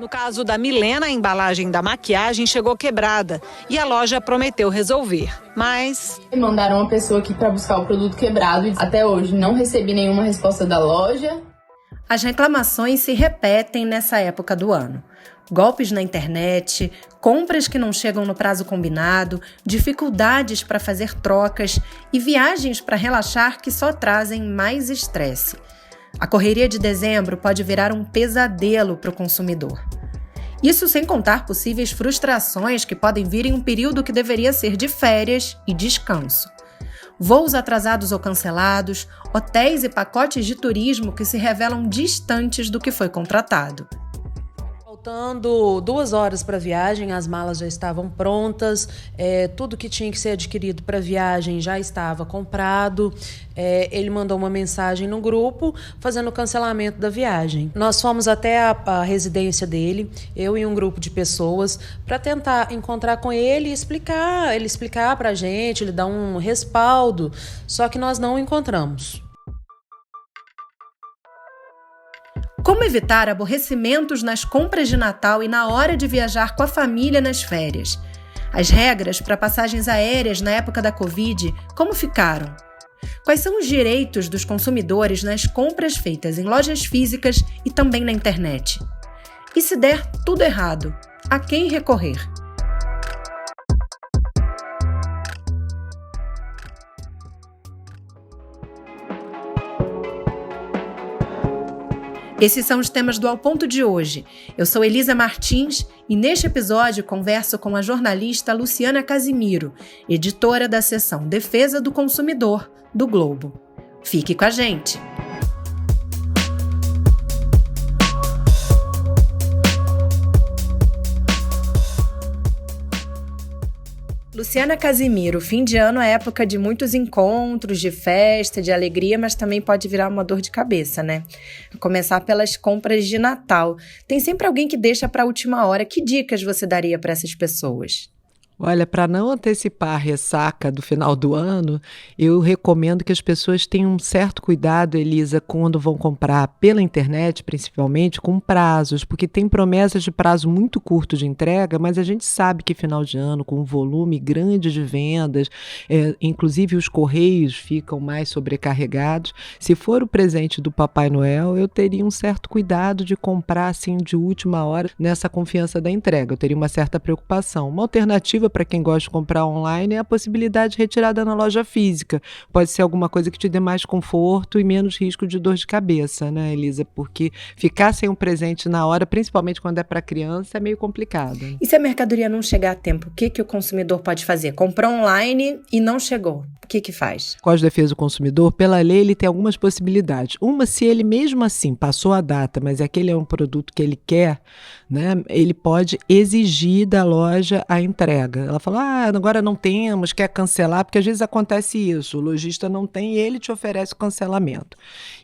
No caso da Milena, a embalagem da maquiagem chegou quebrada e a loja prometeu resolver. Mas mandaram uma pessoa aqui para buscar o produto quebrado e até hoje não recebi nenhuma resposta da loja. As reclamações se repetem nessa época do ano. Golpes na internet, compras que não chegam no prazo combinado, dificuldades para fazer trocas e viagens para relaxar que só trazem mais estresse. A correria de dezembro pode virar um pesadelo para o consumidor. Isso sem contar possíveis frustrações que podem vir em um período que deveria ser de férias e descanso. Voos atrasados ou cancelados, hotéis e pacotes de turismo que se revelam distantes do que foi contratado. Faltando 2 horas para a viagem, as malas já estavam prontas, tudo que tinha que ser adquirido para a viagem já estava comprado. Ele mandou uma mensagem no grupo fazendo o cancelamento da viagem. Nós fomos até a residência dele, eu e um grupo de pessoas, para tentar encontrar com ele e explicar para a gente, ele dar um respaldo, só que nós não o encontramos. Como evitar aborrecimentos nas compras de Natal e na hora de viajar com a família nas férias? As regras para passagens aéreas na época da Covid, como ficaram? Quais são os direitos dos consumidores nas compras feitas em lojas físicas e também na internet? E se der tudo errado, a quem recorrer? Esses são os temas do Ao Ponto de hoje. Eu sou Elisa Martins e neste episódio converso com a jornalista Luciana Casimiro, editora da seção Defesa do Consumidor do Globo. Fique com a gente! Luciana Casimiro, fim de ano é época de muitos encontros, de festa, de alegria, mas também pode virar uma dor de cabeça, né? A começar pelas compras de Natal. Tem sempre alguém que deixa para a última hora. Que dicas você daria para essas pessoas? Olha, para não antecipar a ressaca do final do ano, eu recomendo que as pessoas tenham um certo cuidado, Elisa, quando vão comprar pela internet, principalmente, com prazos, porque tem promessas de prazo muito curto de entrega, mas a gente sabe que final de ano, com um volume grande de vendas, inclusive os correios ficam mais sobrecarregados. Se for o presente do Papai Noel, eu teria um certo cuidado de comprar assim de última hora nessa confiança da entrega. Eu teria uma certa preocupação. Uma alternativa para quem gosta de comprar online é a possibilidade de retirada na loja física. Pode ser alguma coisa que te dê mais conforto e menos risco de dor de cabeça, né, Elisa? Porque ficar sem um presente na hora, principalmente quando é para criança, é meio complicado. E se a mercadoria não chegar a tempo, o que o consumidor pode fazer? Comprou online e não chegou. O que faz? O Código de Defesa do Consumidor, pela lei, ele tem algumas possibilidades. Uma, se ele mesmo assim passou a data, mas aquele é um produto que ele quer, né, ele pode exigir da loja a entrega. Ela fala, agora não temos, quer cancelar, porque às vezes acontece isso, o lojista não tem e ele te oferece o cancelamento.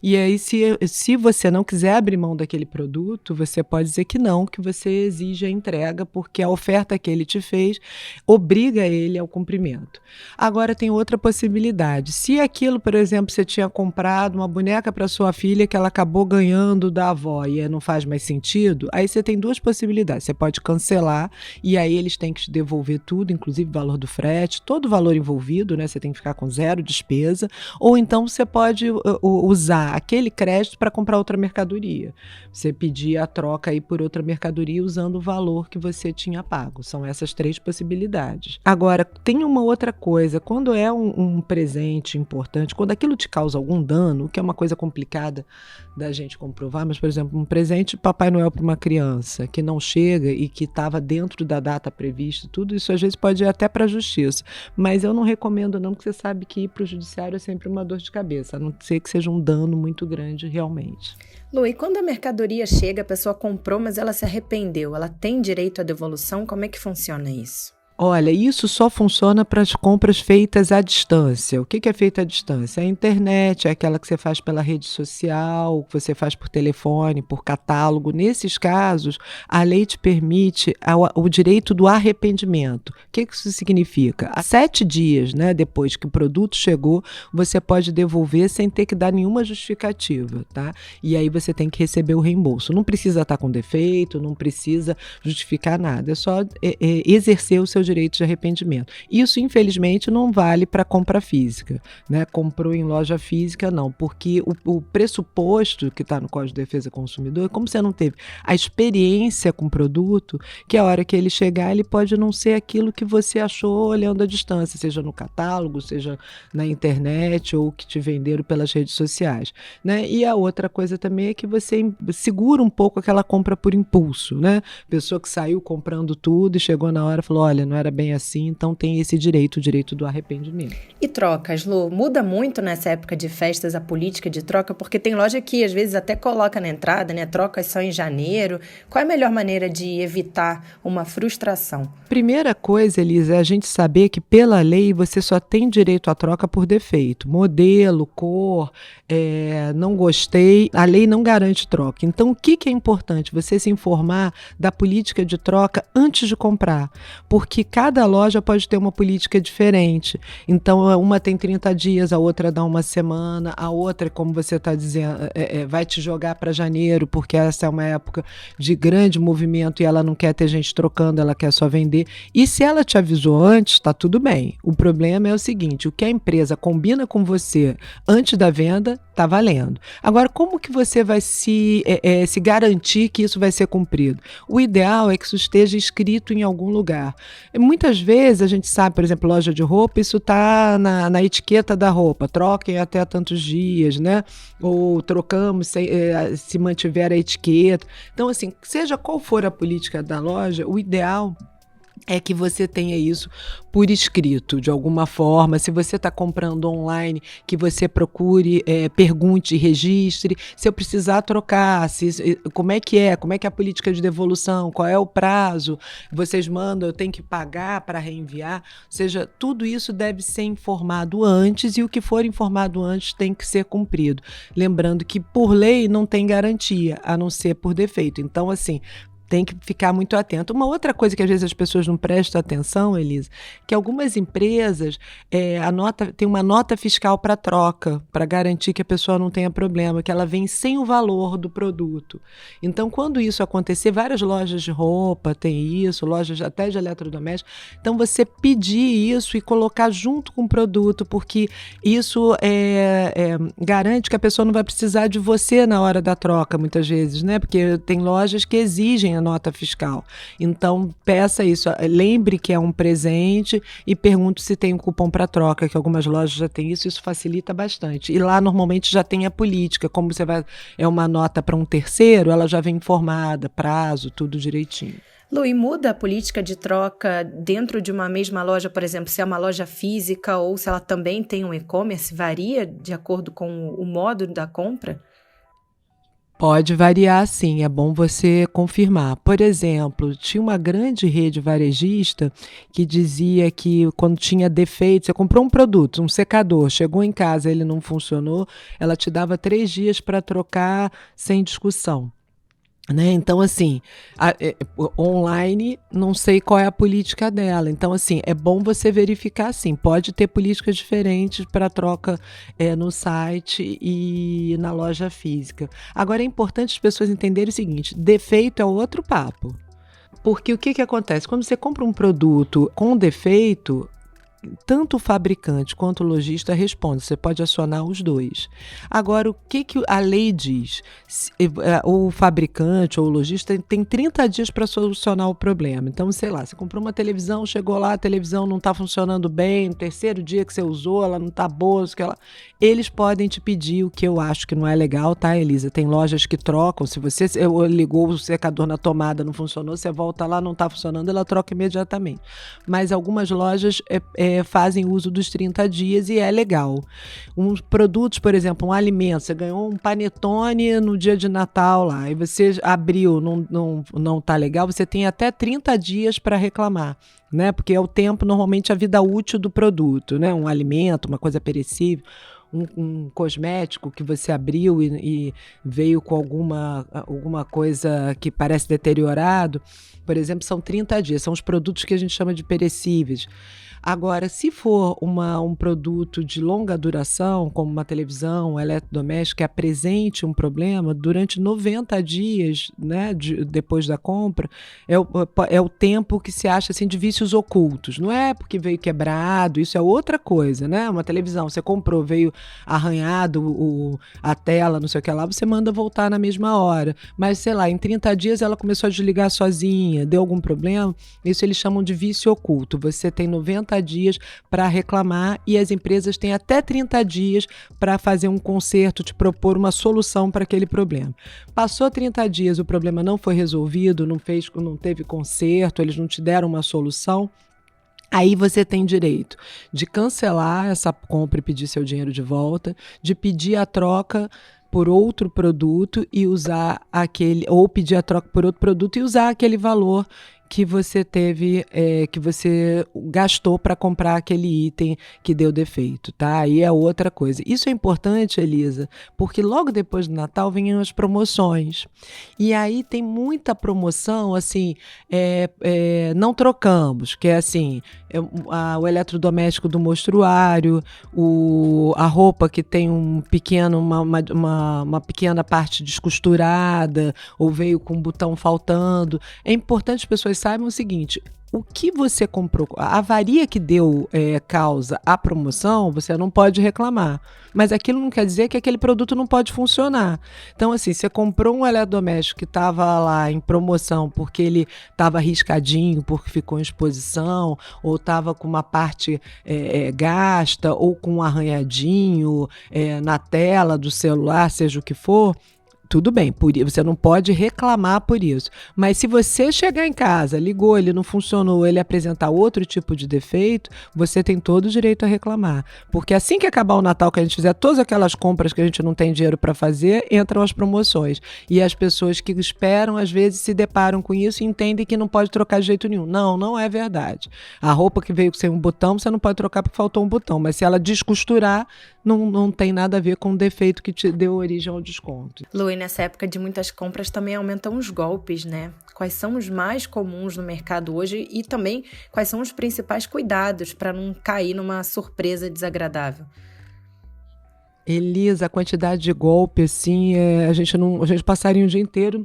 E aí, se você não quiser abrir mão daquele produto, você pode dizer que não, que você exige a entrega, porque a oferta que ele te fez obriga ele ao cumprimento. Agora tem outra possibilidade. Se aquilo, por exemplo, você tinha comprado uma boneca para sua filha que ela acabou ganhando da avó e não faz mais sentido, aí você tem duas possibilidades. Você pode cancelar e aí eles têm que te devolver tudo, inclusive o valor do frete, todo o valor envolvido, né? Você tem que ficar com zero despesa, ou então você pode usar aquele crédito para comprar outra mercadoria. Você pedir a troca aí por outra mercadoria usando o valor que você tinha pago. São essas 3 possibilidades. Agora, tem uma outra coisa, quando é um presente importante, quando aquilo te causa algum dano, que é uma coisa complicada da gente comprovar, mas, por exemplo, um presente Papai Noel para uma criança que não chega e que estava dentro da data prevista, tudo isso às vezes pode ir até para a justiça, mas eu não recomendo não, porque você sabe que ir para o judiciário é sempre uma dor de cabeça, a não ser que seja um dano muito grande realmente. Lu, e quando a mercadoria chega, a pessoa comprou, mas ela se arrependeu, ela tem direito à devolução? Como é que funciona isso? Olha, isso só funciona para as compras feitas à distância. O que é feito à distância? A internet, é aquela que você faz pela rede social, que você faz por telefone, por catálogo. Nesses casos, a lei te permite o direito do arrependimento. O que isso significa? Há 7 dias, né, depois que o produto chegou, você pode devolver sem ter que dar nenhuma justificativa, tá? E aí você tem que receber o reembolso. Não precisa estar com defeito, não precisa justificar nada. É só exercer o seu direito de arrependimento. Isso, infelizmente, não vale para compra física, né? Comprou em loja física, não, porque o pressuposto que está no Código de Defesa do Consumidor é como você não teve a experiência com o produto, que a hora que ele chegar, ele pode não ser aquilo que você achou olhando à distância, seja no catálogo, seja na internet ou que te venderam pelas redes sociais, né? E a outra coisa também é que você segura um pouco aquela compra por impulso, né? Pessoa que saiu comprando tudo e chegou na hora e falou, olha, não era bem assim, então tem esse direito, o direito do arrependimento. E trocas, Lu? Muda muito nessa época de festas a política de troca, porque tem loja que às vezes até coloca na entrada, né? Trocas só em janeiro. Qual é a melhor maneira de evitar uma frustração? Primeira coisa, Elisa, é a gente saber que pela lei você só tem direito à troca por defeito. Modelo, cor, não gostei, a lei não garante troca. Então o que é importante? Você se informar da política de troca antes de comprar, porque cada loja pode ter uma política diferente. Então uma tem 30 dias, a outra dá uma semana, a outra, como você está dizendo, vai te jogar para janeiro, porque essa é uma época de grande movimento e ela não quer ter gente trocando, ela quer só vender. E se ela te avisou antes, está tudo bem. O problema é o seguinte, o que a empresa combina com você antes da venda, está valendo. Agora, como que você vai se garantir que isso vai ser cumprido? O ideal é que isso esteja escrito em algum lugar. Muitas vezes a gente sabe, por exemplo, loja de roupa, isso está na etiqueta da roupa, troquem até tantos dias, né? Ou trocamos se mantiver a etiqueta. Então, assim, seja qual for a política da loja, o ideal é que você tenha isso por escrito, de alguma forma. Se você está comprando online, que você procure, pergunte, registre. Se eu precisar trocar, como é que é a política de devolução, qual é o prazo, vocês mandam, eu tenho que pagar para reenviar. Ou seja, tudo isso deve ser informado antes e o que for informado antes tem que ser cumprido. Lembrando que, por lei, não tem garantia, a não ser por defeito. Então, assim, tem que ficar muito atento. Uma outra coisa que às vezes as pessoas não prestam atenção, Elisa, que algumas empresas tem uma nota fiscal para troca, para garantir que a pessoa não tenha problema, que ela vem sem o valor do produto. Então, quando isso acontecer, várias lojas de roupa têm isso, lojas até de eletrodomésticos, então você pedir isso e colocar junto com o produto, porque isso garante que a pessoa não vai precisar de você na hora da troca, muitas vezes, né? Porque tem lojas que exigem a nota fiscal. Então, peça isso. Lembre que é um presente e pergunte se tem um cupom para troca, que algumas lojas já têm isso facilita bastante. E lá, normalmente, já tem a política. Como é uma nota para um terceiro, ela já vem informada, prazo, tudo direitinho. Lu, e muda a política de troca dentro de uma mesma loja, por exemplo, se é uma loja física ou se ela também tem um e-commerce, varia de acordo com o modo da compra? Pode variar, sim, é bom você confirmar. Por exemplo, tinha uma grande rede varejista que dizia que quando tinha defeito, você comprou um produto, um secador, chegou em casa, ele não funcionou, ela te dava 3 dias para trocar sem discussão. Né? Então, assim, online, não sei qual é a política dela. Então, assim, é bom você verificar, sim. Pode ter políticas diferentes para troca no site e na loja física. Agora, é importante as pessoas entenderem o seguinte, defeito é outro papo. Porque o que acontece? Quando você compra um produto com defeito, tanto o fabricante quanto o lojista respondem, você pode acionar os dois. Agora, o que a lei diz? O fabricante ou o lojista tem 30 dias para solucionar o problema. Então, sei lá, você comprou uma televisão, chegou lá, a televisão não está funcionando bem, no terceiro dia que você usou, ela não está boa, eles podem te pedir o que eu acho que não é legal, tá, Elisa? Tem lojas que trocam, se você ligou o secador na tomada, não funcionou, você volta lá, não está funcionando, ela troca imediatamente. Mas algumas lojas fazem uso dos 30 dias e é legal. Uns produtos, por exemplo, um alimento, você ganhou um panetone no dia de Natal lá, e você abriu, não tá legal, você tem até 30 dias para reclamar, né? Porque é o tempo, normalmente, a vida útil do produto, né? Um alimento, uma coisa perecível, um cosmético que você abriu e veio com alguma coisa que parece deteriorado, por exemplo, são 30 dias, são os produtos que a gente chama de perecíveis. Agora, se for um produto de longa duração, como uma televisão, um eletrodoméstico, que apresente um problema, durante 90 dias, né, depois da compra, é o tempo que se acha assim, de vícios ocultos. Não é porque veio quebrado, isso é outra coisa, né? Uma televisão, você comprou, veio arranhado a tela, não sei o que lá, você manda voltar na mesma hora. Mas, sei lá, em 30 dias ela começou a desligar sozinha, deu algum problema, isso eles chamam de vício oculto. Você tem 90 dias para reclamar e as empresas têm até 30 dias para fazer um conserto, te propor uma solução para aquele problema. Passou 30 dias, o problema não foi resolvido, não teve conserto, eles não te deram uma solução, aí você tem direito de cancelar essa compra e pedir seu dinheiro de volta, de pedir a troca por outro produto e usar ou pedir a troca por outro produto e usar aquele valor que você teve, que você gastou para comprar aquele item que deu defeito, tá? Aí é outra coisa. Isso é importante, Elisa, porque logo depois do Natal vêm as promoções. E aí tem muita promoção, assim, não trocamos, que é assim, o eletrodoméstico do mostruário, a roupa que tem uma pequena parte descosturada, ou veio com um botão faltando. É importante as pessoas saibam o seguinte: o que você comprou, a avaria que deu causa à promoção, você não pode reclamar. Mas aquilo não quer dizer que aquele produto não pode funcionar. Então, assim, você comprou um eletrodoméstico que estava lá em promoção porque ele estava riscadinho, porque ficou em exposição, ou estava com uma parte gasta, ou com um arranhadinho na tela do celular, seja o que for, tudo bem, você não pode reclamar por isso. Mas se você chegar em casa, ligou, ele não funcionou, ele apresentar outro tipo de defeito, você tem todo o direito a reclamar. Porque assim que acabar o Natal, que a gente fizer todas aquelas compras que a gente não tem dinheiro para fazer, entram as promoções. E as pessoas que esperam, às vezes, se deparam com isso e entendem que não pode trocar de jeito nenhum. Não é verdade. A roupa que veio sem um botão, você não pode trocar porque faltou um botão. Mas se ela descosturar, não tem nada a ver com o defeito que te deu origem ao desconto. Lu, nessa época de muitas compras também aumentam os golpes, né? Quais são os mais comuns no mercado hoje e também quais são os principais cuidados para não cair numa surpresa desagradável? Elisa, a quantidade de golpe, assim, a gente passaria um dia inteiro,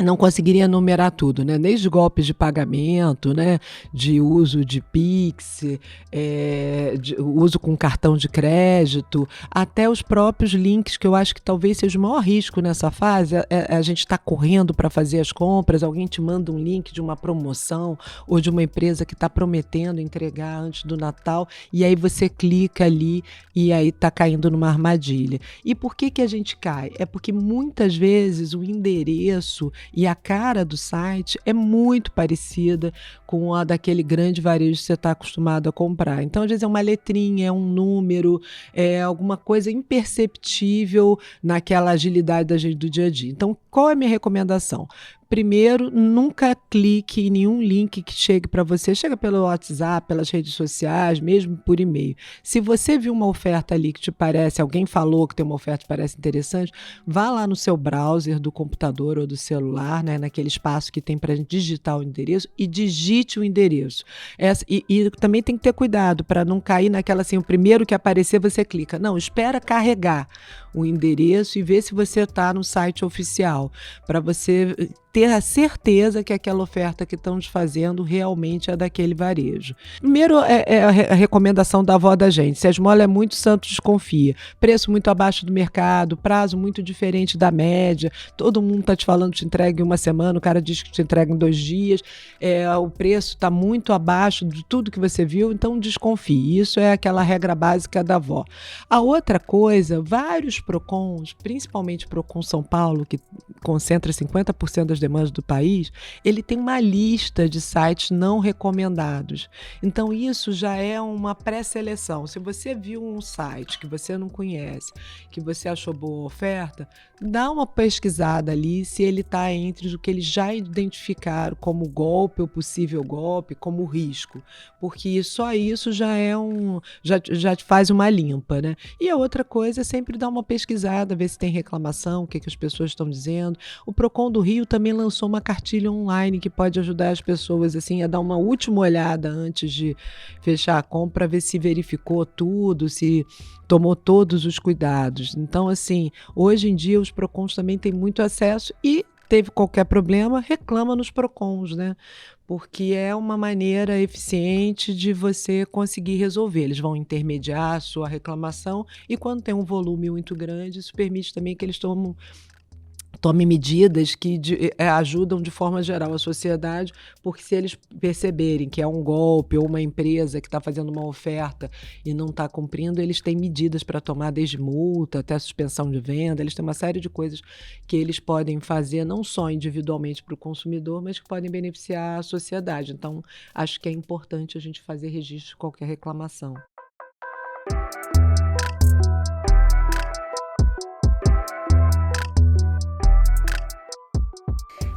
não conseguiria enumerar tudo, né? Desde golpes de pagamento, né? De uso de Pix, de uso com cartão de crédito, até os próprios links, que eu acho que talvez seja o maior risco nessa fase. A gente está correndo para fazer as compras, alguém te manda um link de uma promoção ou de uma empresa que está prometendo entregar antes do Natal, e aí você clica ali e aí está caindo numa armadilha. E por que a gente cai? É porque muitas vezes o endereço e a cara do site é muito parecida com a daquele grande varejo que você está acostumado a comprar. Então, às vezes é uma letrinha, é um número, é alguma coisa imperceptível naquela agilidade do dia a dia. Então, qual é a minha recomendação? Primeiro, nunca clique em nenhum link que chegue para você. Chega pelo WhatsApp, pelas redes sociais, mesmo por e-mail. Se você viu uma oferta ali que te parece, alguém falou que tem uma oferta que parece interessante, vá lá no seu browser do computador ou do celular, né, naquele espaço que tem para digitar o endereço, e digite o endereço. E também tem que ter cuidado para não cair naquela assim, o primeiro que aparecer você clica. Não, espera carregar o endereço e ver se você está no site oficial, para você ter a certeza que aquela oferta que estão te fazendo realmente é daquele varejo. Primeiro é a recomendação da avó da gente: se a esmola é muito, santo desconfia. Preço muito abaixo do mercado, prazo muito diferente da média, todo mundo está te falando que te entrega em uma semana, o cara diz que te entrega em 2 dias, o preço está muito abaixo de tudo que você viu, então desconfie. Isso é aquela regra básica da avó. A outra coisa, vários PROCONs, principalmente PROCON São Paulo, que concentra 50% das demais do país, ele tem uma lista de sites não recomendados. Então, isso já é uma pré-seleção. Se você viu um site que você não conhece, que você achou boa oferta, dá uma pesquisada ali se ele está entre o que eles já identificaram como golpe ou possível golpe, como risco, porque só isso já é já te faz uma limpa, né? E a outra coisa é sempre dar uma pesquisada, ver se tem reclamação, o que as pessoas estão dizendo. O Procon do Rio também lançou uma cartilha online que pode ajudar as pessoas assim a dar uma última olhada antes de fechar a compra, ver se verificou tudo, se tomou todos os cuidados. Então, assim, hoje em dia os Procons também têm muito acesso e teve qualquer problema, reclama nos Procons, né? Porque é uma maneira eficiente de você conseguir resolver. Eles vão intermediar a sua reclamação e quando tem um volume muito grande, isso permite também que eles tomem medidas que ajudam de forma geral a sociedade, porque se eles perceberem que é um golpe ou uma empresa que está fazendo uma oferta e não está cumprindo, eles têm medidas para tomar, desde multa até suspensão de venda. Eles têm uma série de coisas que eles podem fazer, não só individualmente para o consumidor, mas que podem beneficiar a sociedade. Então, acho que é importante a gente fazer registro de qualquer reclamação.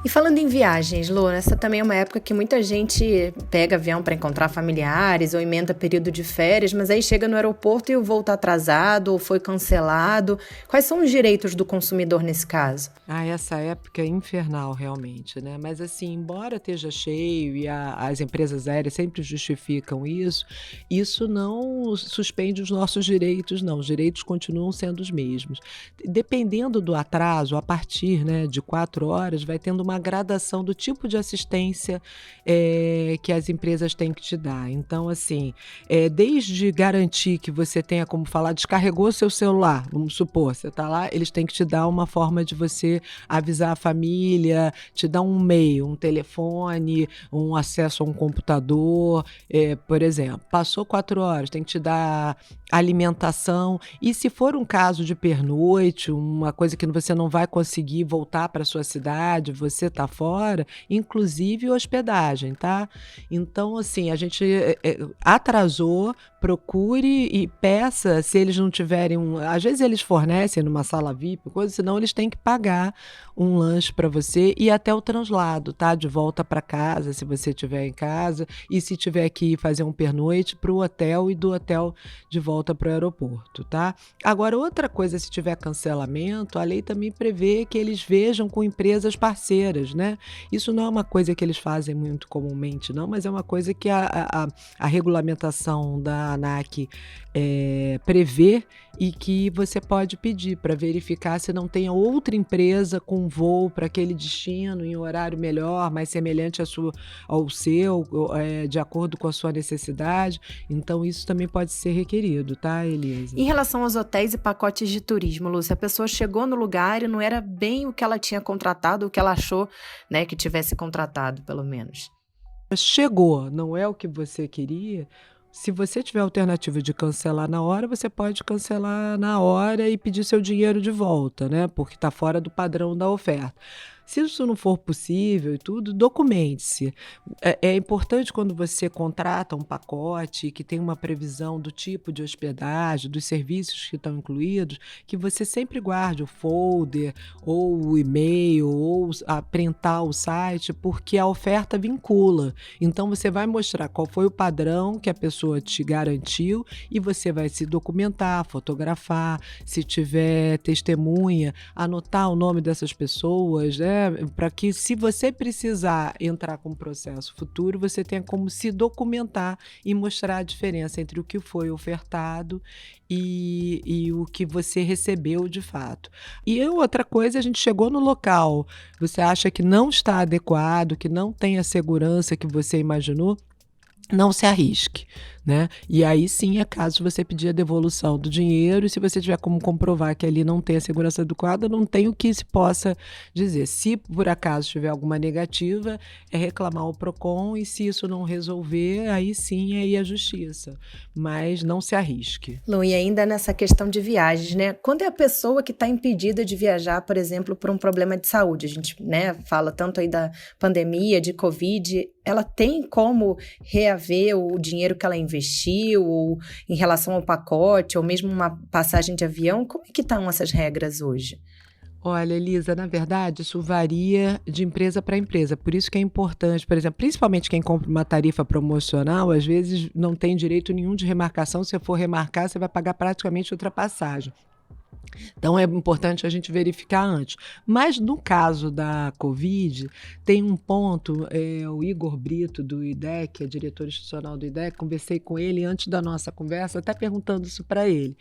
E falando em viagens, Lu, essa também é uma época que muita gente pega avião para encontrar familiares ou emenda período de férias, mas aí chega no aeroporto e o voo está atrasado ou foi cancelado. Quais são os direitos do consumidor nesse caso? Essa época é infernal realmente, né? Mas assim, embora esteja cheio e as empresas aéreas sempre justificam isso não suspende os nossos direitos, não. Os direitos continuam sendo os mesmos. Dependendo do atraso, a partir, né, de 4 horas, vai tendo uma gradação do tipo de assistência que as empresas têm que te dar. Então, assim, desde garantir que você tenha, como falar, descarregou seu celular, vamos supor, você está lá, eles têm que te dar uma forma de você avisar a família, te dar um e-mail, um telefone, um acesso a um computador, por exemplo. Passou 4 horas, tem que te dar alimentação. E se for um caso de pernoite, uma coisa que você não vai conseguir voltar para a sua cidade, você está fora, inclusive hospedagem, tá? Então, assim, a gente atrasou, procure e peça, se eles não tiverem às vezes eles fornecem numa sala VIP, coisa, senão eles têm que pagar um lanche para você e até o translado, tá? De volta para casa, se você estiver em casa, e se tiver que ir fazer um pernoite, para o hotel e do hotel de volta para o aeroporto, tá? Agora, outra coisa, se tiver cancelamento, a lei também prevê que eles vejam com empresas parceiras, né? Isso não é uma coisa que eles fazem muito comumente, não, mas é uma coisa que a regulamentação da ANAC prevê e que você pode pedir para verificar se não tem outra empresa com voo para aquele destino em horário melhor, mais semelhante ao seu, de acordo com a sua necessidade. Então, isso também pode ser requerido, tá, Elisa? Em relação aos hotéis e pacotes de turismo, Lúcia, a pessoa chegou no lugar e não era bem o que ela tinha contratado, o que ela achou, né, que tivesse contratado, pelo menos. Chegou, não é o que você queria. Se você tiver a alternativa de cancelar na hora, você pode cancelar na hora e pedir seu dinheiro de volta, né? Porque está fora do padrão da oferta. Se isso não for possível e tudo, documente-se. É importante quando você contrata um pacote que tem uma previsão do tipo de hospedagem, dos serviços que estão incluídos, que você sempre guarde o folder, ou o e-mail, ou printar o site, porque a oferta vincula. Então, você vai mostrar qual foi o padrão que a pessoa te garantiu e você vai se documentar, fotografar, se tiver testemunha, anotar o nome dessas pessoas, né? Para que, se você precisar entrar com um processo futuro, você tenha como se documentar e mostrar a diferença entre o que foi ofertado e o que você recebeu de fato. E outra coisa, a gente chegou no local, você acha que não está adequado, que não tem a segurança que você imaginou, não se arrisque, né? E aí sim é caso de você pedir a devolução do dinheiro, e se você tiver como comprovar que ali não tem a segurança adequada, não tem o que se possa dizer. Se por acaso tiver alguma negativa, é reclamar ao PROCON, e se isso não resolver, aí sim é ir à justiça. Mas não se arrisque. Lu, e ainda nessa questão de viagens, né? Quando é a pessoa que está impedida de viajar, por exemplo, por um problema de saúde, a gente, né, fala tanto aí da pandemia, de Covid, ela tem como reaver o dinheiro que ela investiu, ou em relação ao pacote, ou mesmo uma passagem de avião? Como é que estão essas regras hoje? Olha, Elisa, na verdade, isso varia de empresa para empresa. Por isso que é importante, por exemplo, principalmente quem compra uma tarifa promocional, às vezes não tem direito nenhum de remarcação. Se você for remarcar, você vai pagar praticamente outra passagem. Então é importante a gente verificar antes. Mas no caso da Covid, tem um ponto, o Igor Brito, do IDEC, é diretor institucional do IDEC, conversei com ele antes da nossa conversa, até perguntando isso para ele.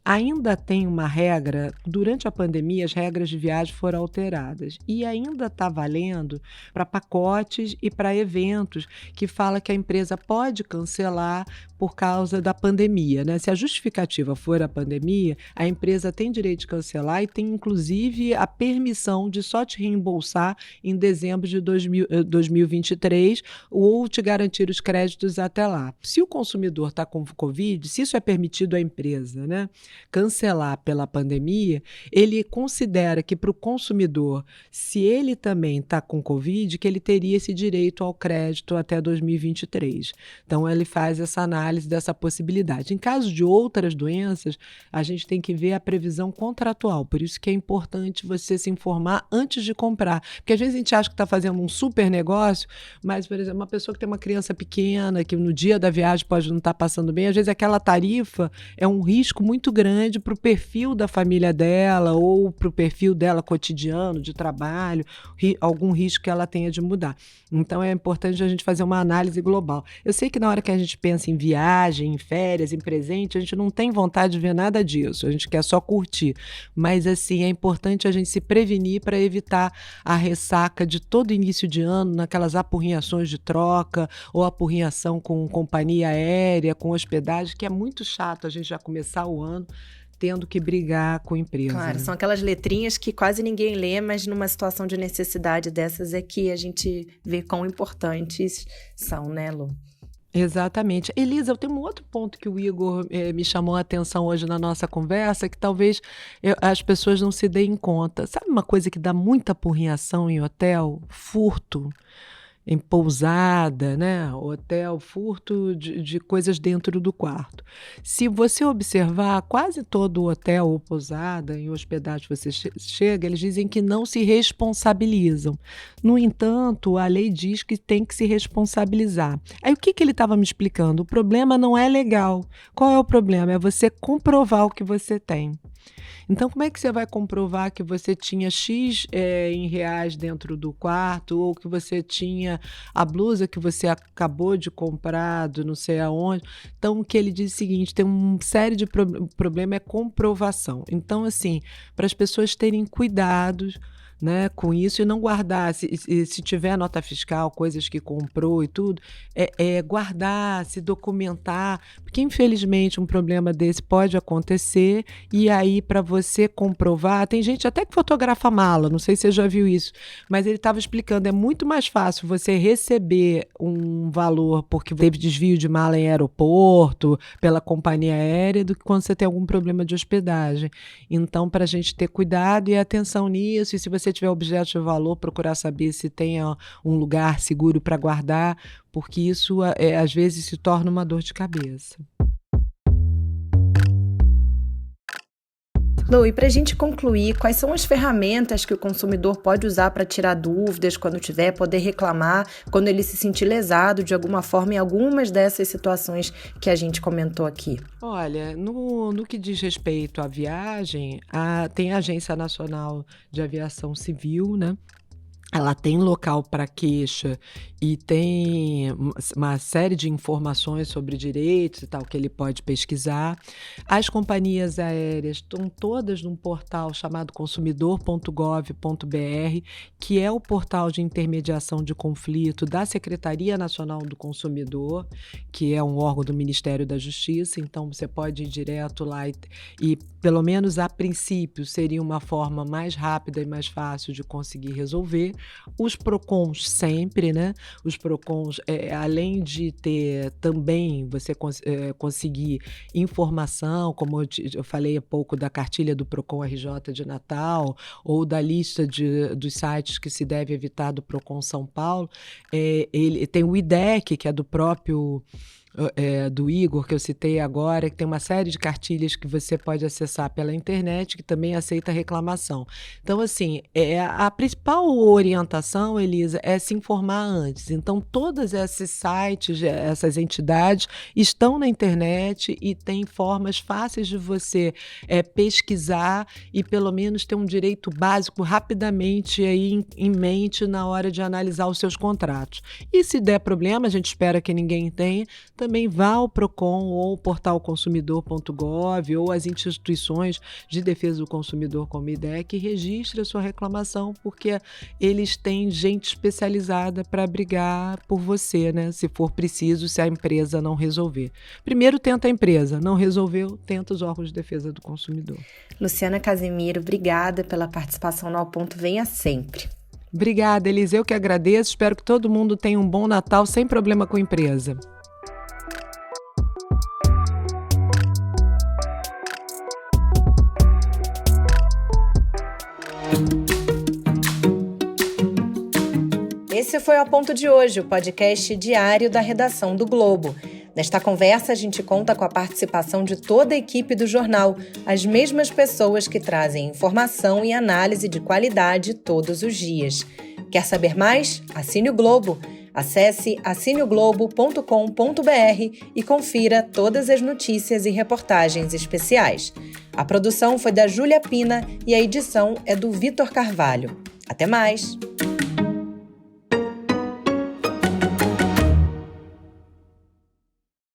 Ainda tem uma regra, durante a pandemia as regras de viagem foram alteradas e ainda está valendo para pacotes e para eventos, que fala que a empresa pode cancelar por causa da pandemia, né? Se a justificativa for a pandemia, a empresa tem direito de cancelar e tem inclusive a permissão de só te reembolsar em dezembro de 2023 ou te garantir os créditos até lá. Se o consumidor está com Covid, se isso é permitido à empresa, né, cancelar pela pandemia, ele considera que para o consumidor, se ele também está com Covid, que ele teria esse direito ao crédito até 2023. Então, ele faz essa análise dessa possibilidade. Em caso de outras doenças, a gente tem que ver a previsão contratual. Por isso que é importante você se informar antes de comprar. Porque às vezes a gente acha que está fazendo um super negócio, mas, por exemplo, uma pessoa que tem uma criança pequena, que no dia da viagem pode não estar passando bem, às vezes aquela tarifa é um risco muito grande para o perfil da família dela ou para o perfil dela cotidiano, de trabalho, algum risco que ela tenha de mudar. Então é importante a gente fazer uma análise global. Eu sei que na hora que a gente pensa em viagem, em férias, em presente, a gente não tem vontade de ver nada disso, a gente quer só curtir. Mas assim, é importante a gente se prevenir para evitar a ressaca de todo início de ano, naquelas apurrinhações de troca ou apurrinhação com companhia aérea, com hospedagem, que é muito chato a gente já começar o ano tendo que brigar com a empresa. Claro, né? são aquelas letrinhas que quase ninguém lê, mas numa situação de necessidade dessas é que a gente vê quão importantes são, né, Lu? Exatamente. Elisa, eu tenho um outro ponto que o Igor me chamou a atenção hoje na nossa conversa, que talvez as pessoas não se deem conta. Sabe uma coisa que dá muita apurrinhação em hotel? Furto. Em pousada, né? Hotel, furto de coisas dentro do quarto. Se você observar, quase todo hotel ou pousada, em hospedagem você chega, eles dizem que não se responsabilizam. No entanto, a lei diz que tem que se responsabilizar. Aí o que ele estava me explicando? O problema não é legal. Qual é o problema? É você comprovar o que você tem. Então, como é que você vai comprovar que você tinha X em reais dentro do quarto, ou que você tinha a blusa que você acabou de comprar do não sei aonde? Então, o que ele diz é o seguinte, tem uma série de problema, é comprovação. Então, assim, para as pessoas terem cuidados, né, com isso, e não guardar, se tiver nota fiscal, coisas que comprou e tudo, guardar, se documentar, porque infelizmente um problema desse pode acontecer, e aí para você comprovar, tem gente até que fotografa mala, não sei se você já viu isso, mas ele estava explicando, é muito mais fácil você receber um valor porque teve desvio de mala em aeroporto, pela companhia aérea, do que quando você tem algum problema de hospedagem. Então, para a gente ter cuidado e atenção nisso, e se você tiver objeto de valor, procurar saber se tem um lugar seguro para guardar, porque isso às vezes se torna uma dor de cabeça. Lu, e para a gente concluir, quais são as ferramentas que o consumidor pode usar para tirar dúvidas quando tiver, poder reclamar, quando ele se sentir lesado de alguma forma em algumas dessas situações que a gente comentou aqui? Olha, no que diz respeito à viagem, tem a Agência Nacional de Aviação Civil, né? ela tem local para queixa e tem uma série de informações sobre direitos e tal que ele pode pesquisar. As companhias aéreas estão todas num portal chamado consumidor.gov.br, que é o portal de intermediação de conflito da Secretaria Nacional do Consumidor, que é um órgão do Ministério da Justiça. Então, você pode ir direto lá e pelo menos a princípio, seria uma forma mais rápida e mais fácil de conseguir resolver. Os PROCONs sempre, né? Os PROCONs, além de ter também você conseguir informação, como eu falei há pouco da cartilha do PROCON RJ de Natal, ou da lista dos sites que se deve evitar do PROCON São Paulo, ele tem o IDEC, que é do próprio do Igor, que eu citei agora, que tem uma série de cartilhas que você pode acessar pela internet, que também aceita reclamação. Então, assim, a principal orientação, Elisa, é se informar antes. Então, todos esses sites, essas entidades estão na internet e tem formas fáceis de você pesquisar e, pelo menos, ter um direito básico rapidamente aí em mente na hora de analisar os seus contratos. E se der problema, a gente espera que ninguém tenha, também vá ao PROCON ou ao portal consumidor.gov ou as instituições de defesa do consumidor como IDEC e registre a sua reclamação, porque eles têm gente especializada para brigar por você, né? Se for preciso, se a empresa não resolver. Primeiro tenta a empresa, não resolveu, tenta os órgãos de defesa do consumidor. Luciana Casimiro, obrigada pela participação no Ao Ponto. Venha sempre. Obrigada, Elisa. Eu que agradeço. Espero que todo mundo tenha um bom Natal sem problema com a empresa. Esse foi o Ao Ponto de hoje, o podcast diário da redação do Globo. Nesta conversa, a gente conta com a participação de toda a equipe do jornal, as mesmas pessoas que trazem informação e análise de qualidade todos os dias. Quer saber mais? Assine o Globo. Acesse assineoglobo.com.br e confira todas as notícias e reportagens especiais. A produção foi da Júlia Pina e a edição é do Vitor Carvalho. Até mais!